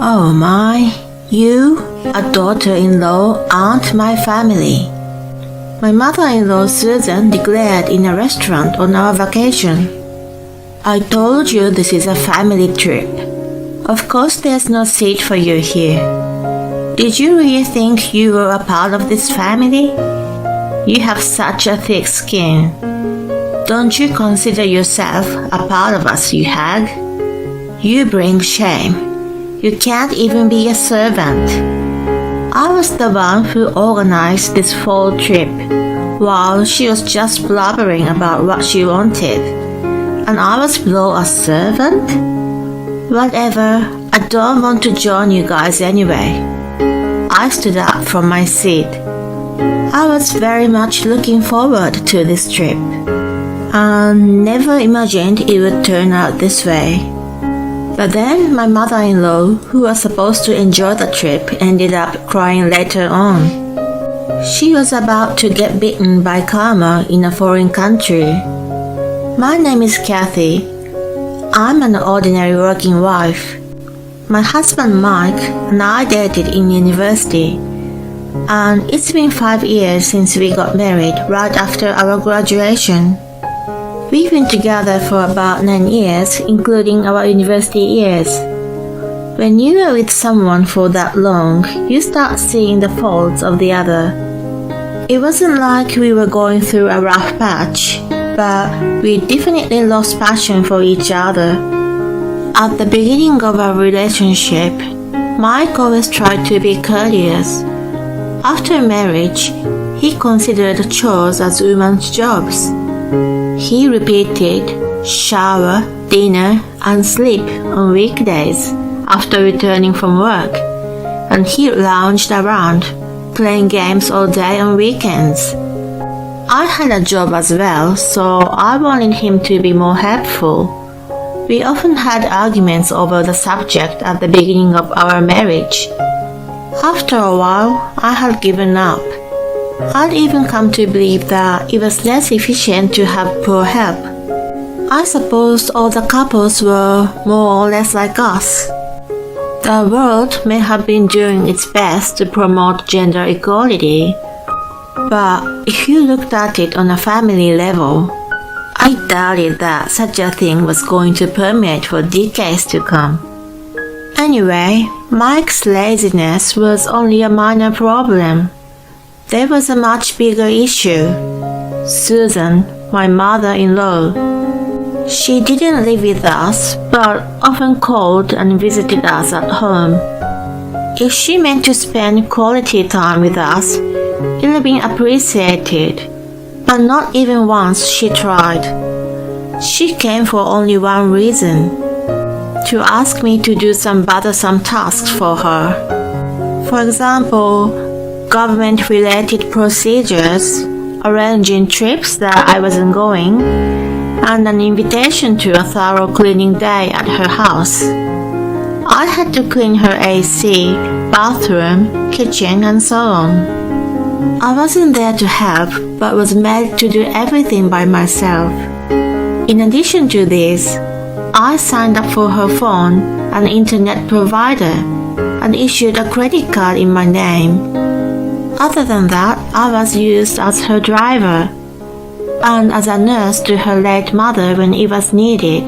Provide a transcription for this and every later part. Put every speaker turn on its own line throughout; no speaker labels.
Oh my, you, a daughter-in-law, aren't my family. My mother-in-law Susan declared in a restaurant on our vacation. I told you this is a family trip. Of course there's no seat for you here. Did you really think you were a part of this family? You have such a thick skin. Don't you consider yourself a part of us, you hag? You bring shame. You can't even be a servant. I was the one who organized this fall trip, while she was just blubbering about what she wanted. And I was below a servant? Whatever, I don't want to join you guys anyway. I stood up from my seat. I was very much looking forward to this trip, and never imagined it would turn out this way. But then my mother-in-law, who was supposed to enjoy the trip, ended up crying later on. She was about to get bitten by karma in a foreign country. My name is Kathy. I'm an ordinary working wife. My husband Mike and I dated in university, and it's been 5 years since we got married right after our graduation. We've been together for about 9 years, including our university years. When you are with someone for that long, you start seeing the faults of the other. It wasn't like we were going through a rough patch, but we definitely lost passion for each other. At the beginning of our relationship, Mike always tried to be courteous. After marriage, he considered chores as women's jobs. He repeated shower, dinner, and sleep on weekdays after returning from work, and he lounged around, playing games all day on weekends. I had a job as well, so I wanted him to be more helpful. We often had arguments over the subject at the beginning of our marriage. After a while, I had given up. I'd even come to believe that it was less efficient to have poor help. I suppose all the couples were more or less like us. The world may have been doing its best to promote gender equality, but if you looked at it on a family level, I doubted that such a thing was going to permeate for decades to come. Anyway, Mike's laziness was only a minor problem. There was a much bigger issue. Susan, my mother-in-law. She didn't live with us, but often called and visited us at home. If she meant to spend quality time with us, it would have been appreciated, but not even once she tried. She came for only one reason: to ask me to do some bothersome tasks for her. For example, government-related procedures, arranging trips that I wasn't going, and an invitation to a thorough cleaning day at her house. I had to clean her AC, bathroom, kitchen, and so on. I wasn't there to help, but was made to do everything by myself. In addition to this, I signed up for her phone, an internet provider, and issued a credit card in my name. Other than that, I was used as her driver and as a nurse to her late mother when it was needed.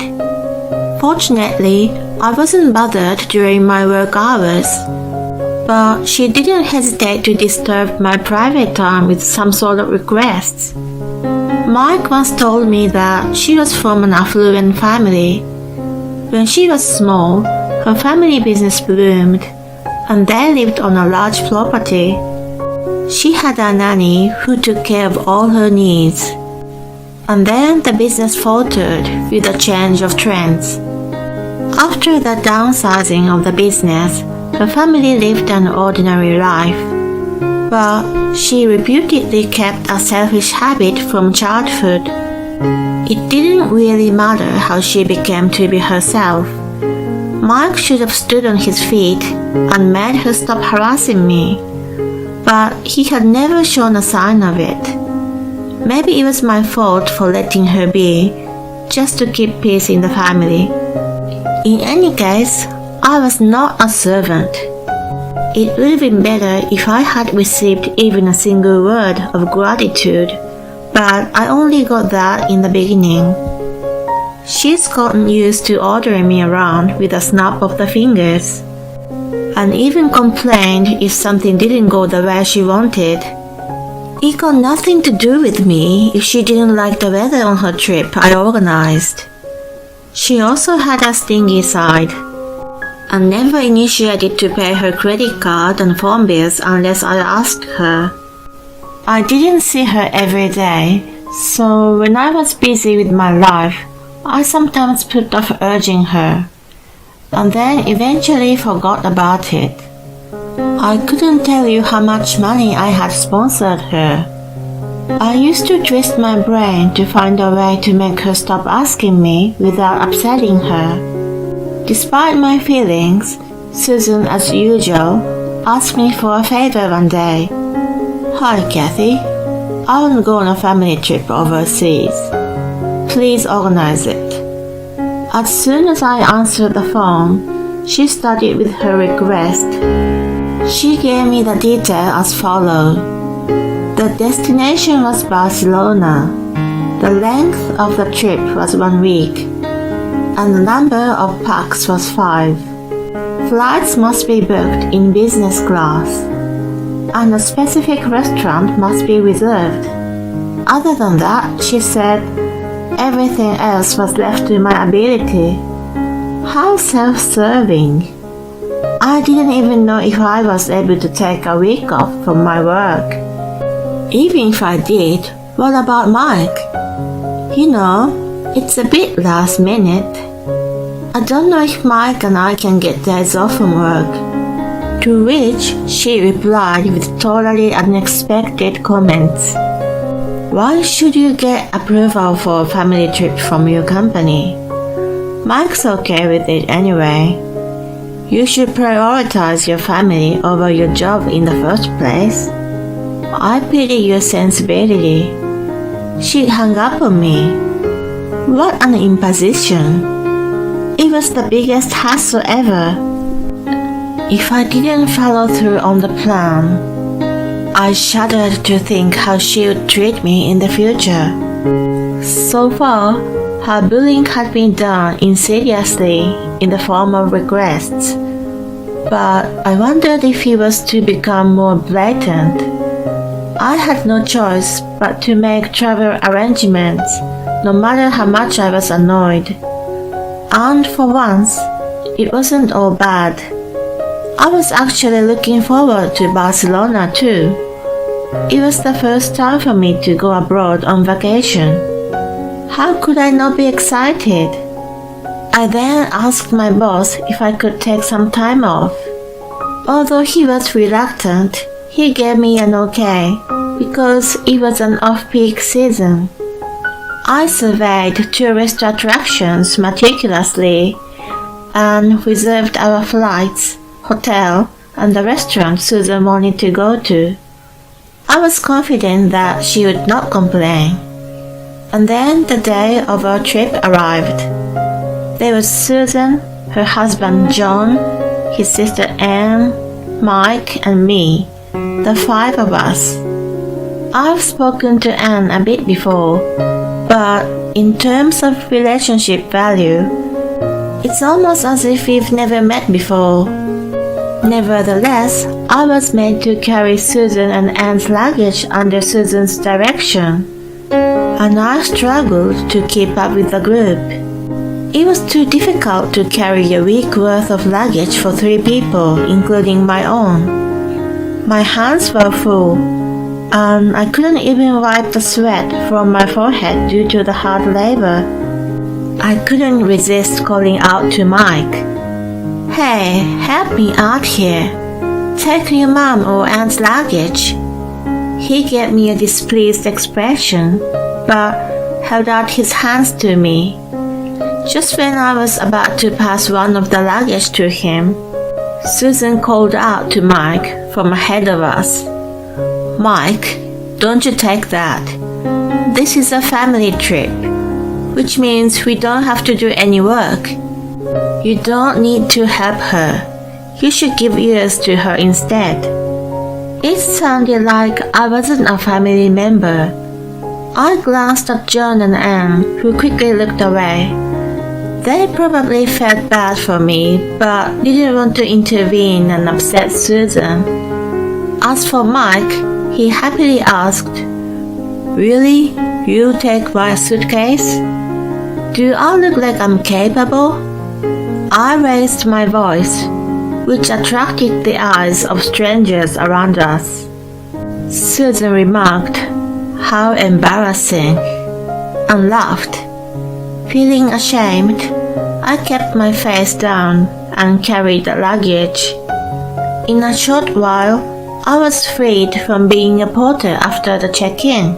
Fortunately, I wasn't bothered during my work hours, but she didn't hesitate to disturb my private time with some sort of requests. Mike once told me that she was from an affluent family. When she was small, her family business bloomed, and they lived on a large property. She had a nanny who took care of all her needs. And then the business faltered with a change of trends. After the downsizing of the business, her family lived an ordinary life. But she reputedly kept a selfish habit from childhood. It didn't really matter how she became to be herself. Mike should have stood on his feet and made her stop harassing me, but he had never shown a sign of it. Maybe it was my fault for letting her be, just to keep peace in the family. In any case, I was not a servant. It would have been better if I had received even a single word of gratitude, but I only got that in the beginning. She's gotten used to ordering me around with a snap of the fingers, and even complained if something didn't go the way she wanted. It got nothing to do with me if she didn't like the weather on her trip I organized. She also had a stingy side, and never initiated to pay her credit card and phone bills unless I asked her. I didn't see her every day, so when I was busy with my life, I sometimes put off urging her, and then eventually forgot about it. I couldn't tell you how much money I had sponsored her. I used to twist my brain to find a way to make her stop asking me without upsetting her. Despite my feelings, Susan, as usual, asked me for a favor one day. "Hi, Kathy. I want to go on a family trip overseas. Please organize it." As soon as I answered the phone, she started with her request. She gave me the detail as follows. The destination was Barcelona. The length of the trip was 1 week, and the number of packs was 5. Flights must be booked in business class, and a specific restaurant must be reserved. Other than that, she said, everything else was left to my ability. How self-serving. I didn't even know if I was able to take a week off from my work. Even if I did, what about Mike? You know, it's a bit last minute. I don't know if Mike and I can get days off from work. To which she replied with totally unexpected comments. Why should you get approval for a family trip from your company? Mike's okay with it anyway. You should prioritize your family over your job in the first place. I pity your sensibility. She hung up on me. What an imposition. It was the biggest hassle ever. If I didn't follow through on the plan, I shuddered to think how she would treat me in the future. So far, her bullying had been done insidiously in the form of requests, but I wondered if it was to become more blatant. I had no choice but to make travel arrangements, no matter how much I was annoyed. And for once, it wasn't all bad. I was actually looking forward to Barcelona too. It was the first time for me to go abroad on vacation. How could I not be excited? I then asked my boss if I could take some time off. Although he was reluctant, he gave me an okay because it was an off-peak season. I surveyed tourist attractions meticulously and reserved our flights, hotel, and the restaurant Susan wanted to go to. I was confident that she would not complain. And then the day of our trip arrived. There was Susan, her husband John, his sister Anne, Mike, and me, the 5 of us. I've spoken to Anne a bit before, but in terms of relationship value, it's almost as if we've never met before. Nevertheless, I was made to carry Susan and Anne's luggage under Susan's direction, and I struggled to keep up with the group. It was too difficult to carry a week worth of luggage for 3 people, including my own. My hands were full, and I couldn't even wipe the sweat from my forehead due to the hard labor. I couldn't resist calling out to Mike. "Hey, help me out here. Take your mom or aunt's luggage." He gave me a displeased expression, but held out his hands to me. Just when I was about to pass one of the luggage to him, Susan called out to Mike from ahead of us. "Mike, don't you take that. This is a family trip, which means we don't have to do any work. You don't need to help her. You should give ears to her instead. It sounded like I wasn't a family member. I glanced at John and Anne, who quickly looked away. They probably felt bad for me, but didn't want to intervene and upset Susan. As for Mike, he happily asked, "Really? You take my suitcase? Do I look like I'm capable?" I raised my voice, which attracted the eyes of strangers around us. Susan remarked, "How embarrassing," and laughed. Feeling ashamed, I kept my face down and carried the luggage. In a short while, I was freed from being a porter after the check-in.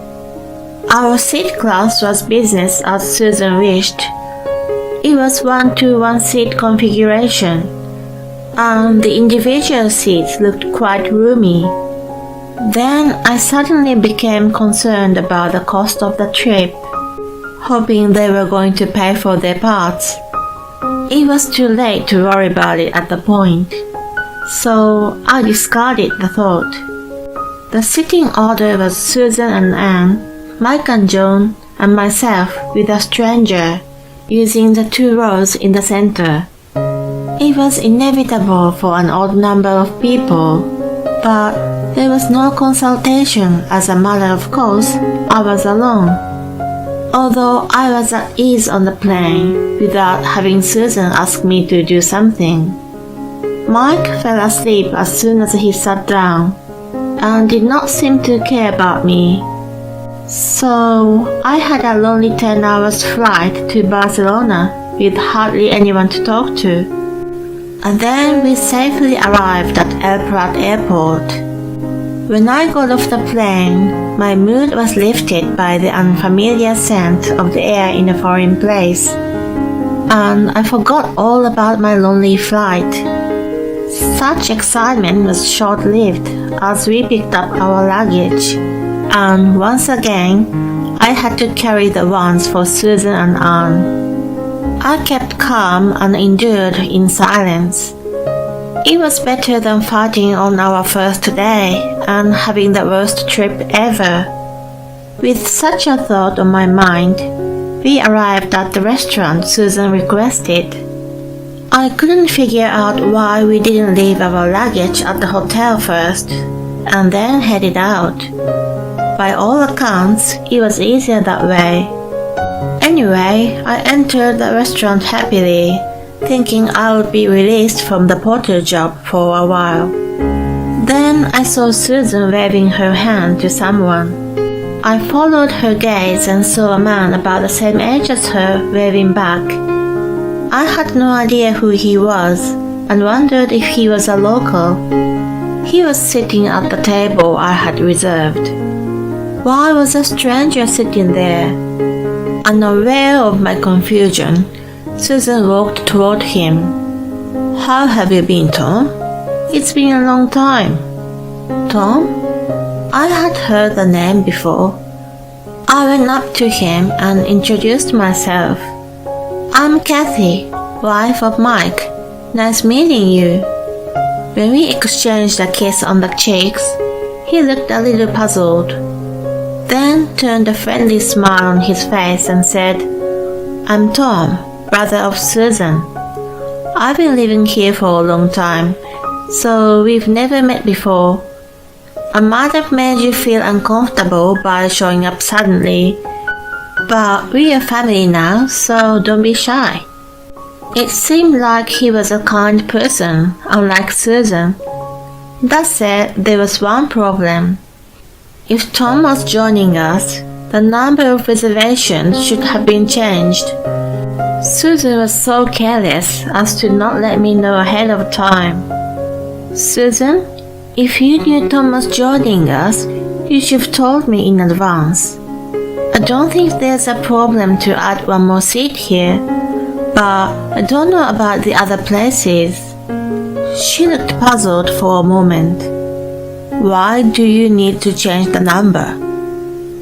Our seat class was business as Susan wished. It was 1-to-1 seat configuration, and the individual seats looked quite roomy. Then I suddenly became concerned about the cost of the trip, hoping they were going to pay for their parts. It was too late to worry about it at the point, so I discarded the thought. The sitting order was Susan and Anne, Mike and John, and myself with a stranger, using the 2 rows in the center. It was inevitable for an odd number of people, but there was no consultation. As a matter of course, I was alone. Although I was at ease on the plane without having Susan ask me to do something. Mike fell asleep as soon as he sat down and did not seem to care about me. So I had a lonely 10 hours flight to Barcelona with hardly anyone to talk to. And then we safely arrived at El Prat Airport. When I got off the plane, my mood was lifted by the unfamiliar scent of the air in a foreign place, and I forgot all about my lonely flight. Such excitement was short-lived as we picked up our luggage, and once again, I had to carry the ones for Susan and Anne. I kept calm and endured in silence. It was better than fighting on our first day and having the worst trip ever. With such a thought on my mind, we arrived at the restaurant Susan requested. I couldn't figure out why we didn't leave our luggage at the hotel first and then headed out. By all accounts, it was easier that way. Anyway, I entered the restaurant happily, thinking I would be released from the porter job for a while. Then I saw Susan waving her hand to someone. I followed her gaze and saw a man about the same age as her waving back. I had no idea who he was and wondered if he was a local. He was sitting at the table I had reserved. Why was a stranger sitting there? Unaware of my confusion, Susan walked toward him. "How have you been, Tom? It's been a long time." Tom? I had heard the name before. I went up to him and introduced myself. "I'm Kathy, wife of Mike. Nice meeting you." When we exchanged a kiss on the cheeks, he looked a little puzzled, then turned a friendly smile on his face and said, "I'm Tom, brother of Susan. I've been living here for a long time, so we've never met before. I might have made you feel uncomfortable by showing up suddenly, but we're a family now, so don't be shy." It seemed like he was a kind person, unlike Susan. That said, there was one problem. If Tom was joining us, the number of reservations should have been changed. Susan was so careless as to not let me know ahead of time. "Susan, if you knew Tom was joining us, you should have told me in advance. I don't think there's a problem to add one more seat here, but I don't know about the other places." She looked puzzled for a moment. "Why do you need to change the number?"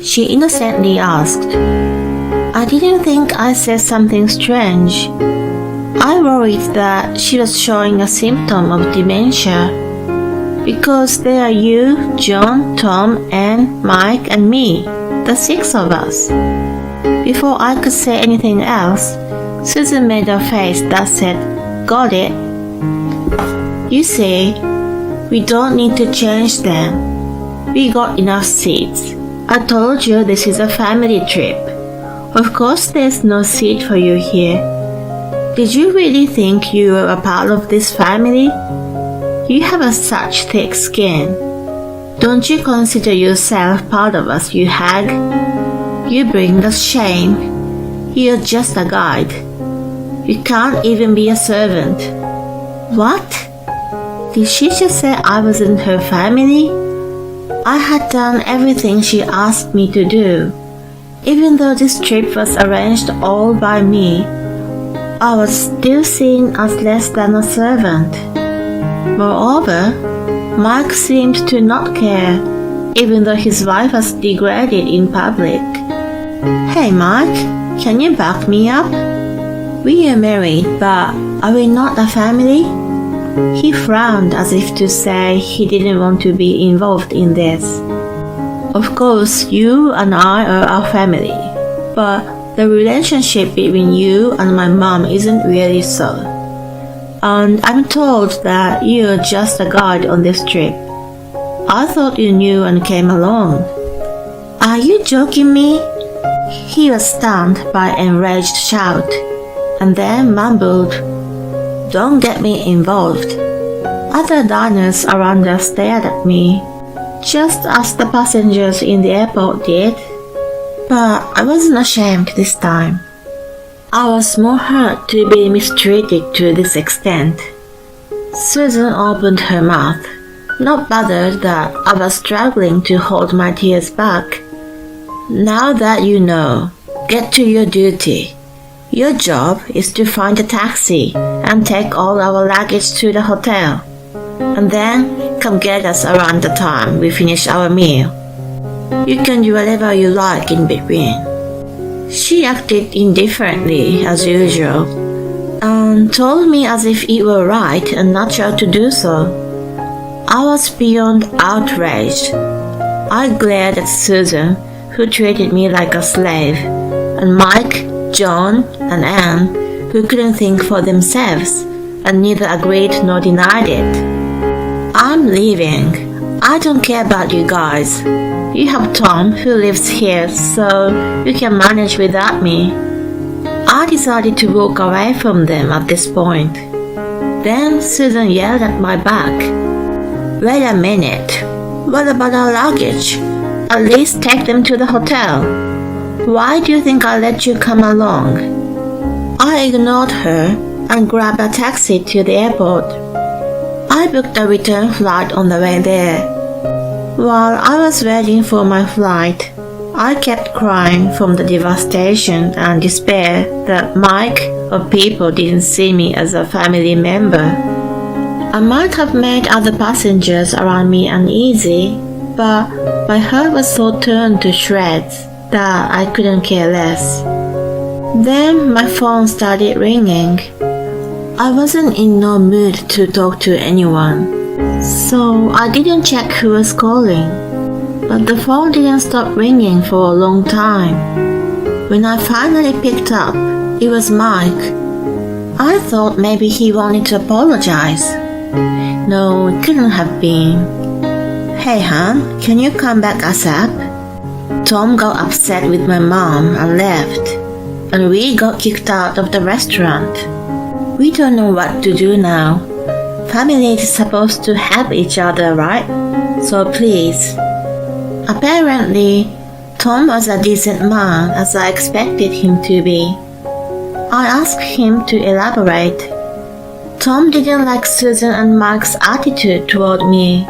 she innocently asked. I didn't think I said something strange. I worried that she was showing a symptom of dementia because there are you, John, Tom, and Mike and me, the 6 of us. Before I could say anything else, Susan made a face that said, "Got it. You see, we don't need to change them. We got enough seats. I told you this is a family trip. Of course there's no seat for you here. Did you really think you were a part of this family? You have such thick skin. Don't you consider yourself part of us, you hag? You bring us shame. You're just a guide. You can't even be a servant." What? Did she just say I wasn't her family? I had done everything she asked me to do. Even though this trip was arranged all by me, I was still seen as less than a servant. Moreover, Mike seemed to not care, even though his wife was degraded in public. Hey Mike, can you back me up? We are married, but are we not a family? He frowned as if to say he didn't want to be involved in this. Of course, you and I are our family, but the relationship between you and my mom isn't really so. And I'm told that you're just a guide on this trip. I thought you knew and came along. Are you joking me? He was stunned by an enraged shout, and then mumbled, "Don't get me involved." Other diners around us stared at me, just as the passengers in the airport did. But I wasn't ashamed this time. I was more hurt to be mistreated to this extent. Susan opened her mouth, not bothered that I was struggling to hold my tears back. "Now that you know, get to your duty. Your job is to find a taxi and take all our luggage to the hotel. And then come get us around the time we finish our meal. You can do whatever you like in between." She acted indifferently as usual and told me as if it were right and natural to do so. I was beyond outraged. I glared at Susan, who treated me like a slave, and Mike, John, and Anne, who couldn't think for themselves, and neither agreed nor denied it. "I'm leaving. I don't care about you guys. You have Tom, who lives here, so you can manage without me." I decided to walk away from them at this point. Then Susan yelled at my back, "Wait a minute. What about our luggage? At least take them to the hotel. Why do you think I let you come along?" I ignored her and grabbed a taxi to the airport. I booked a return flight on the way there. While I was waiting for my flight, I kept crying from the devastation and despair that Mike of people didn't see me as a family member. I might have made other passengers around me uneasy, but my heart was so torn to shreds that I couldn't care less. Then my phone started ringing. I wasn't in no mood to talk to anyone, so I didn't check who was calling. But the phone didn't stop ringing for a long time. When I finally picked up, it was Mike. I thought maybe he wanted to apologize. No, it couldn't have been. "Hey hon, can you come back ASAP?" Tom got upset with my mom and left, and we got kicked out of the restaurant. We don't know what to do now. Family is supposed to help each other, right? So please. Apparently, Tom was a decent man as I expected him to be. I asked him to elaborate. Tom didn't like Susan and Mike's attitude toward me.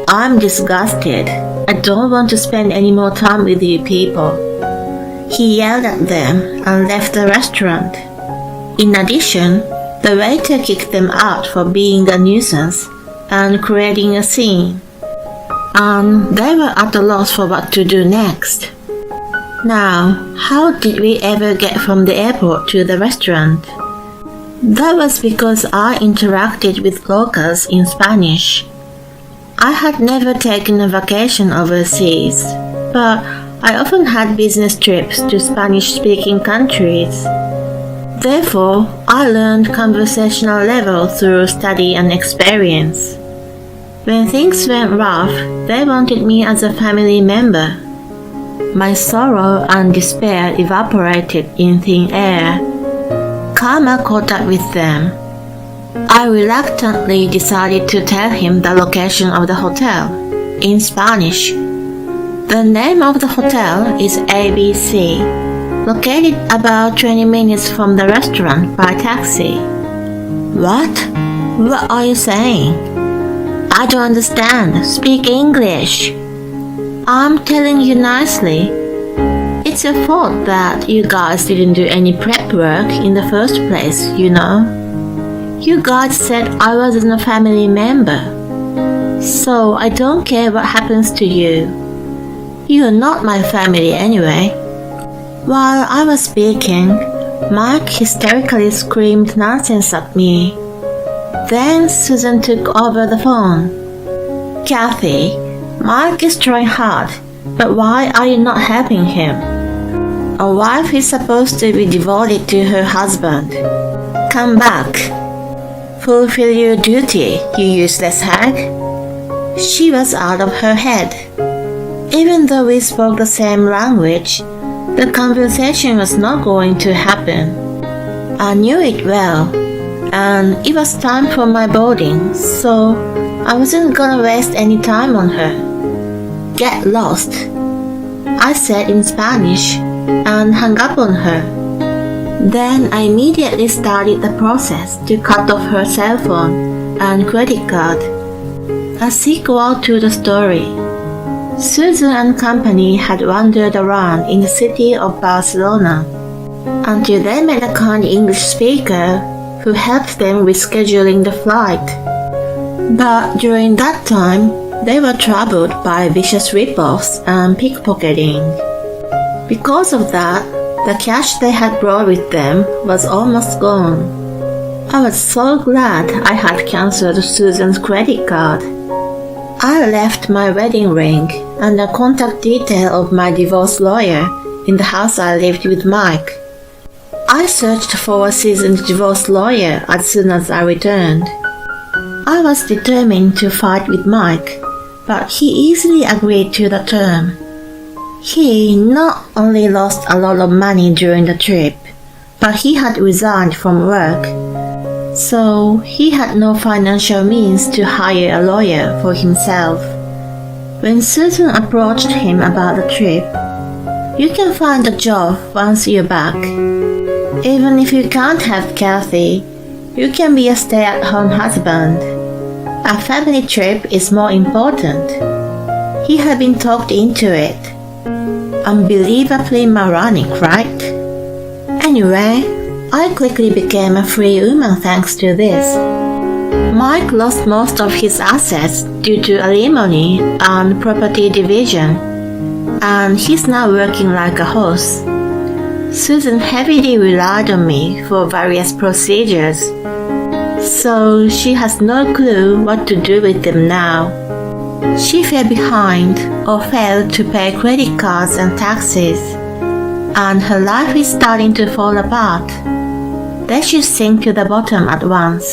"I'm disgusted. I don't want to spend any more time with you people." He yelled at them and left the restaurant. In addition, the waiter kicked them out for being a nuisance and creating a scene. And they were at a loss for what to do next. Now, how did we ever get from the airport to the restaurant? That was because I interacted with locals in Spanish. I had never taken a vacation overseas, but I often had business trips to Spanish-speaking countries. Therefore, I learned conversational level through study and experience. When things went rough, they wanted me as a family member. My sorrow and despair evaporated in thin air. Karma caught up with them. I reluctantly decided to tell him the location of the hotel, in Spanish. The name of the hotel is ABC, located about 20 minutes from the restaurant by taxi. What? What are you saying? I don't understand. Speak English. I'm telling you nicely. It's your fault that you guys didn't do any prep work in the first place, you know. You guys said I wasn't a family member. So I don't care what happens to you. You're not my family anyway. While I was speaking, Mike hysterically screamed nonsense at me. Then Susan took over the phone. Kathy, Mike is trying hard, but why are you not helping him? A wife is supposed to be devoted to her husband. Come back. Fulfill your duty, you useless hag. She was out of her head. Even though we spoke the same language, the conversation was not going to happen. I knew it well, and it was time for my boarding, so I wasn't gonna waste any time on her. Get lost, I said in Spanish, and hung up on her. Then I immediately started the process to cut off her cell phone and credit card. A sequel to the story. Susan and company had wandered around in the city of Barcelona until they met a kind English speaker who helped them with scheduling the flight. But during that time, they were troubled by vicious rip-offs and pickpocketing. Because of that, the cash they had brought with them was almost gone. I was so glad I had cancelled Susan's credit card. I left my wedding ring and the contact detail of my divorce lawyer in the house I lived with Mike. I searched for a seasoned divorce lawyer as soon as I returned. I was determined to fight with Mike, but he easily agreed to the term. He not only lost a lot of money during the trip, but he had resigned from work. So he had no financial means to hire a lawyer for himself. When Susan approached him about the trip, "You can find a job once you're back. Even if you can't have Kathy, you can be a stay-at-home husband. A family trip is more important." He had been talked into it. Unbelievably moronic, right? Anyway, I quickly became a free woman thanks to this. Mike lost most of his assets due to alimony and property division, and he's now working like a horse. Susan heavily relied on me for various procedures, so she has no clue what to do with them now. She fell behind or failed to pay credit cards and taxes, and her life is starting to fall apart. They should sink to the bottom at once.